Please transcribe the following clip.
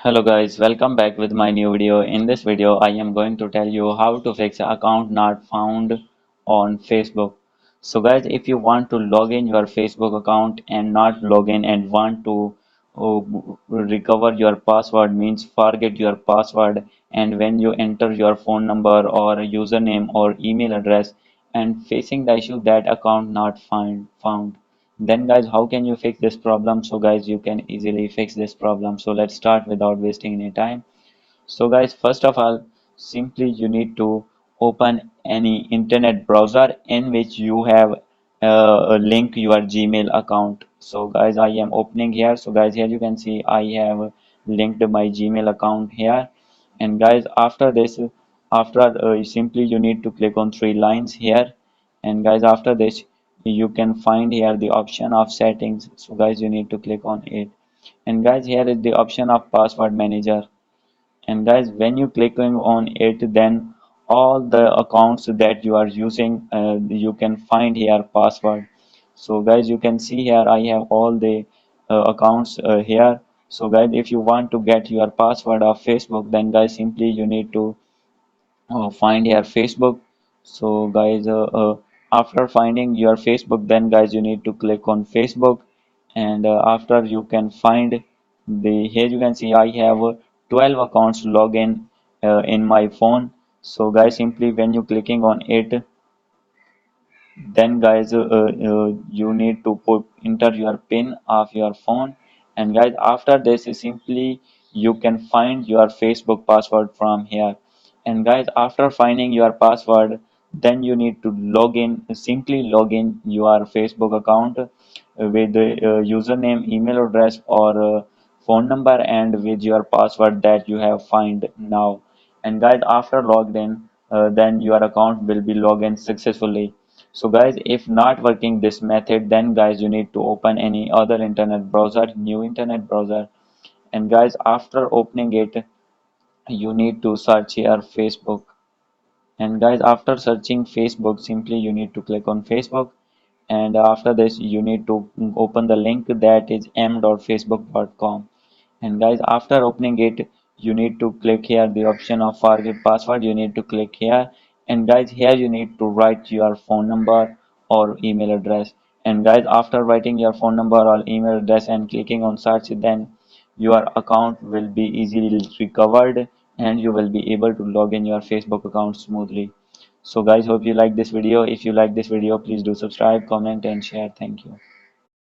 Hello guys, welcome back with my new video. In this video, I am going to tell you how to fix account not found on Facebook. So guys, if you want to log in your Facebook account and not log in and want to recover your password, means forget your password, and when you enter your phone number or username or email address and facing the issue that account not found, then guys, how can you fix this problem? So guys, you can easily fix this problem. So let's start without wasting any time. So guys, first of all, simply you need to open any internet browser in which you have link your Gmail account. So guys, I am opening here. So guys, here you can see I have linked my Gmail account here. And guys, after this, after simply you need to click on three lines here. And guys, after this, you can find here the option of settings. So guys, you need to click on it. And guys, here is the option of password manager. And guys, when you clicking on it, then all the accounts that you are using, you can find here password. So guys, you can see here I have all the accounts here. So guys, if you want to get your password of Facebook, then guys, simply you need to find your Facebook. So guys, after finding your Facebook, then guys, you need to click on Facebook. And after you can find the, here you can see I have 12 accounts login in my phone. So guys, simply when you clicking on it, then guys, you need to put enter your pin of your phone. And guys, after this simply you can find your Facebook password from here. And guys, after finding your password, then you need to log in, simply log in your Facebook account with the username, email address, or phone number, and with your password that you have find now. And guys, after logged in, then your account will be logged in successfully. So guys, if not working this method, then guys, you need to open any other internet browser, new internet browser. And guys, after opening it, you need to search here Facebook. And guys, after searching Facebook, simply you need to click on Facebook. And after this, you need to open the link that is m.facebook.com. And guys, after opening it, you need to click here the option of forget password. You need to click here. And guys, here you need to write your phone number or email address. And guys, after writing your phone number or email address and clicking on search, then your account will be easily recovered and you will be able to log in your Facebook account smoothly. So guys, hope you like this video. If you like this video, please do subscribe, comment and share. Thank you.